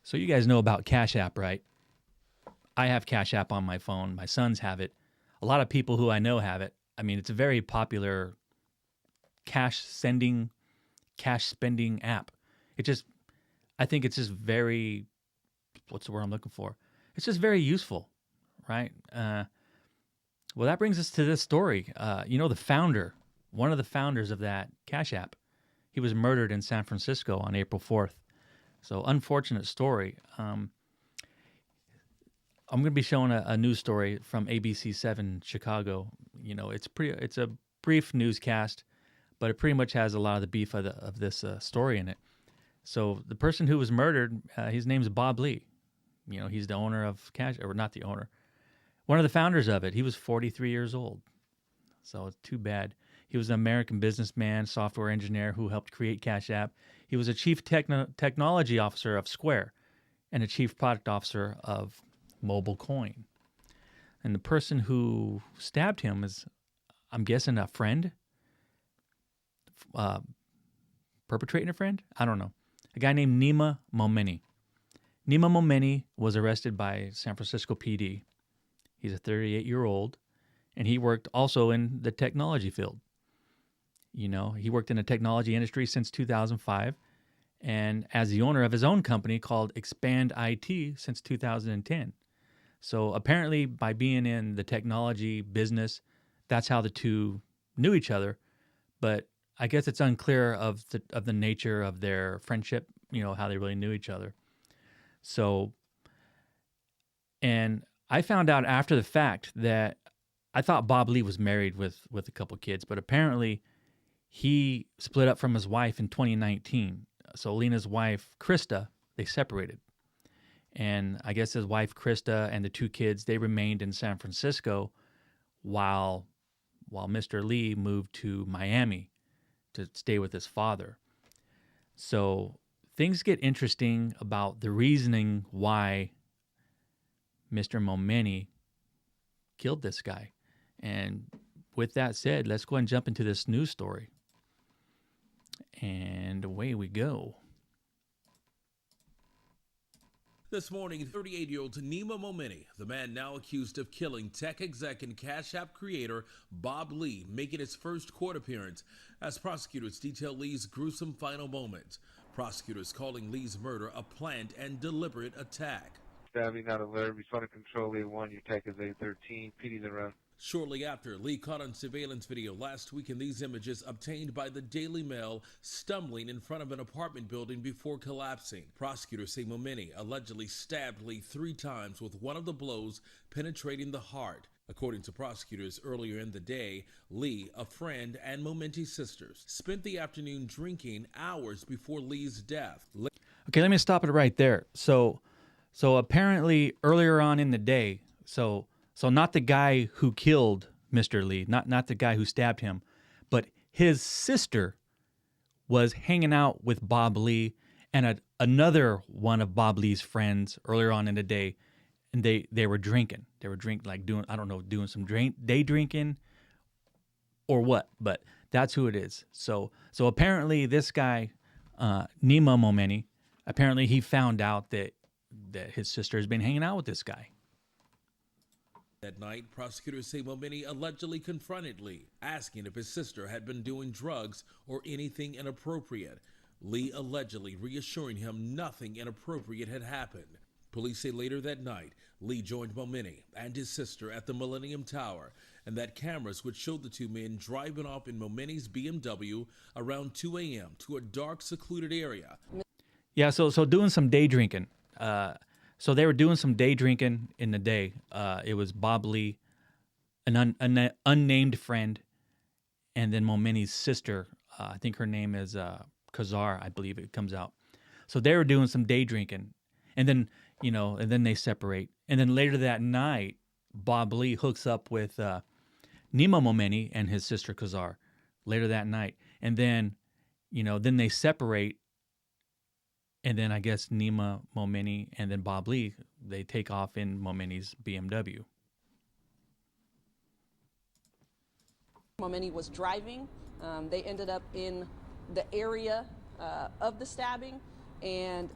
So you guys know about Cash App, right? I have Cash App on my phone. My sons have it. A lot of people who I know have it. I mean, it's a very popular cash sending, cash spending app. It just, I think it's just very, what's the word I'm looking for? It's just very useful, right? Well, that brings us to this story. The founder, one of the founders of that Cash App, he was murdered in San Francisco on April 4th. So unfortunate story. I'm going to be showing a news story from ABC7 Chicago. It's a brief newscast, but it pretty much has a lot of the beef of this story in it. So the person who was murdered, his name's Bob Lee. He's the owner of Cash, or not the owner, one of the founders of it. He was 43 years old. So it's too bad. He was an American businessman, software engineer who helped create Cash App. He was a chief technology officer of Square and a chief product officer of Mobile Coin. And the person who stabbed him is, I'm guessing, a friend, perpetrating a friend? I don't know. A guy named Nima Momeni. Nima Momeni was arrested by San Francisco PD. He's a 38-year-old, and he worked also in the technology field. He worked in the technology industry since 2005, and as the owner of his own company called Expand IT since 2010. So apparently, by being in the technology business, that's how the two knew each other. But I guess it's unclear of the nature of their friendship, how they really knew each other. So, and I found out after the fact that I thought Bob Lee was married with a couple kids, but apparently he split up from his wife in 2019. So Lena's wife, Krista, they separated. And I guess his wife, Krista, and the two kids, they remained in San Francisco while Mr. Lee moved to Miami to stay with his father. So things get interesting about the reasoning why Mr. Momeni killed this guy. And with that said, let's go ahead and jump into this news story. And away we go. This morning, 38-year-old Nima Momeni, the man now accused of killing tech exec and Cash App creator Bob Lee, making his first court appearance as prosecutors detail Lee's gruesome final moments. Prosecutors calling Lee's murder a planned and deliberate attack. Stabbing out alert, responding control A1, your tech is A13, PD's around. Shortly after, Lee caught on surveillance video last week in these images obtained by the Daily Mail stumbling in front of an apartment building before collapsing. Prosecutors say Momeni allegedly stabbed Lee 3 times with one of the blows penetrating the heart. According to prosecutors earlier in the day, Lee, a friend, and Momenti's sisters spent the afternoon drinking hours before Lee's death. Okay, let me stop it right there. So apparently earlier on in the day, so not the guy who killed Mr. Lee, not the guy who stabbed him, but his sister was hanging out with Bob Lee and another one of Bob Lee's friends earlier on in the day, and they were drinking. They were like doing some day drinking or what, but that's who it is. So apparently this guy, Nima Momeni, apparently he found out that his sister has been hanging out with this guy. That night, prosecutors say Momeni allegedly confronted Lee, asking if his sister had been doing drugs or anything inappropriate. Lee allegedly reassuring him nothing inappropriate had happened. Police say later that night, Lee joined Momeni and his sister at the Millennium Tower, and that cameras would show the two men driving off in Momeni's BMW around 2 a.m. to a dark, secluded area. Yeah, so doing some day drinking. So they were doing some day drinking in the day. It was Bob Lee, an unnamed friend, and then Momeni's sister. I think her name is Khazar, I believe it comes out. So they were doing some day drinking, and then they separate. And then later that night, Bob Lee hooks up with Nima Momeni and his sister Khazar. Later that night, and then they separate. And then I guess Nima Momeni and then Bob Lee, they take off in Momeni's BMW. Momeni was driving. They ended up in the area of the stabbing, and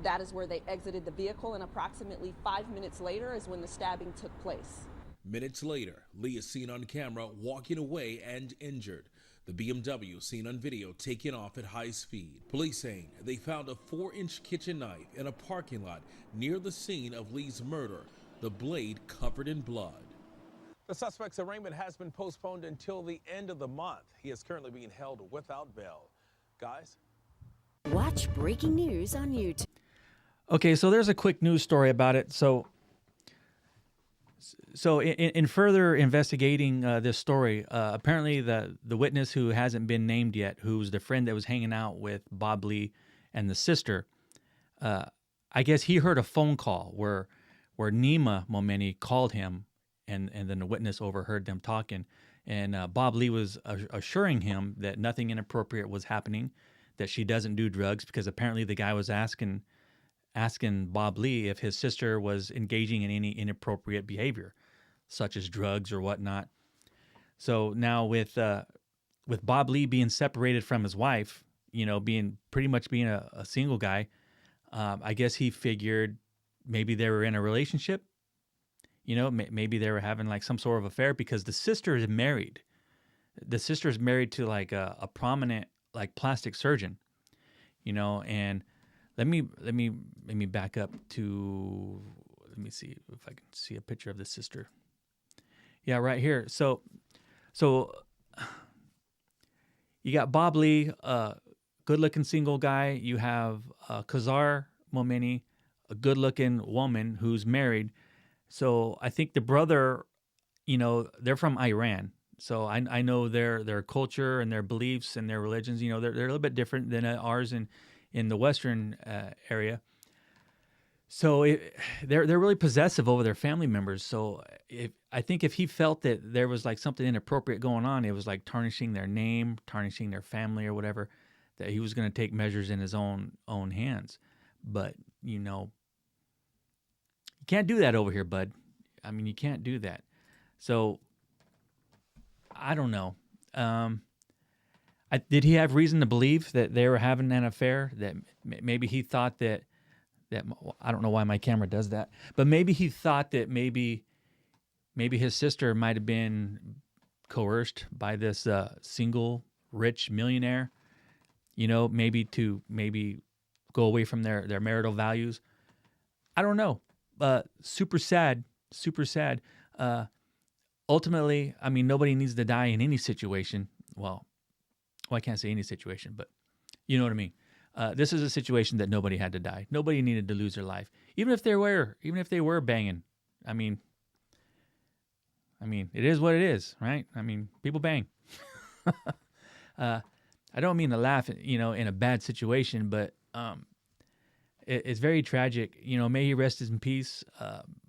That is where they exited the vehicle, and approximately 5 minutes later is when the stabbing took place. Minutes later, Lee is seen on camera walking away and injured. The BMW seen on video taking off at high speed. Police saying they found a 4-inch kitchen knife in a parking lot near the scene of Lee's murder, the blade covered in blood. The suspect's arraignment has been postponed until the end of the month. He is currently being held without bail. Guys? Watch breaking news on YouTube. Okay, so there's a quick news story about it. So in further investigating this story, apparently the witness who hasn't been named yet, who's the friend that was hanging out with Bob Lee and the sister, I guess he heard a phone call where Nima Momeni called him, and then the witness overheard them talking, and Bob Lee was assuring him that nothing inappropriate was happening, that she doesn't do drugs, because apparently the guy was asking Bob Lee if his sister was engaging in any inappropriate behavior, such as drugs or whatnot. So now with Bob Lee being separated from his wife, being pretty much being a single guy, I guess he figured maybe they were in a relationship. Maybe they were having like some sort of affair, because the sister is married. The sister is married to like a prominent like plastic surgeon, and let me back up to, let me see if I can see a picture of the sister. Yeah, right here. So you got Bob Lee, good-looking single guy. You have Khazar Momeni, a good-looking woman who's married. So I think the brother, they're from Iran. So I know their culture and their beliefs and their religions, they're a little bit different than ours in the Western area. So they're really possessive over their family members. So I think if he felt that there was like something inappropriate going on, it was like tarnishing their name, tarnishing their family or whatever, that he was going to take measures in his own hands. But, you can't do that over here, bud. I mean, you can't do that. So I don't know. Did he have reason to believe that they were having an affair? That maybe he thought that I don't know why my camera does that, but maybe he thought that maybe his sister might have been coerced by this single rich millionaire, maybe to go away from their marital values. I don't know. Super sad. Ultimately, I mean, nobody needs to die in any situation. Well, I can't say any situation, but you know what I mean. This is a situation that nobody had to die. Nobody needed to lose their life, even if they were banging. I mean, it is what it is, right? I mean, people bang. I don't mean to laugh, in a bad situation, but it's very tragic. May he rest in peace.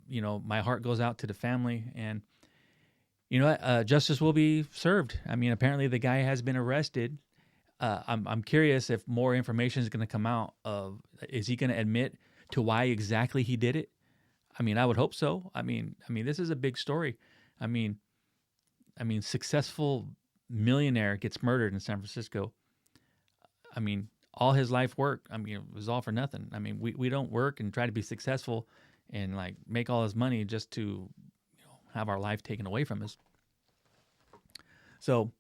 My heart goes out to the family, and justice will be served. I mean, apparently the guy has been arrested. I'm curious if more information is going to come out. Is he going to admit to why exactly he did it? I mean, I would hope so. I mean, this is a big story. I mean, successful millionaire gets murdered in San Francisco. I mean, all his life work, it was all for nothing. I mean, we don't work and try to be successful and like make all his money just to have our life taken away from us. So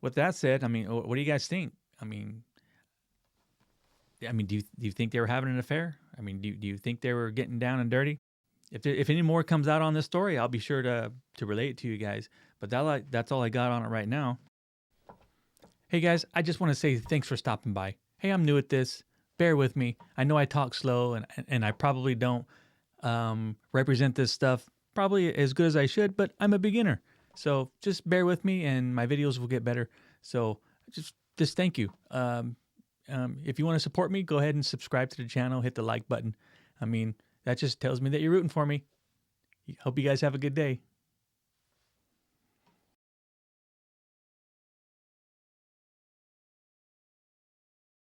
with that said, what do you guys think? Do you think they were having an affair? Do you think they were getting down and dirty? If any more comes out on this story, I'll be sure to relate it to you guys. But that's all I got on it right now. Hey guys, I just want to say thanks for stopping by. Hey, I'm new at this. Bear with me. I know I talk slow and I probably don't represent this stuff probably as good as I should, but I'm a beginner. So just bear with me and my videos will get better. So just thank you. If you want to support me, go ahead and subscribe to the channel, hit the like button. That just tells me that you're rooting for me. Hope you guys have a good day.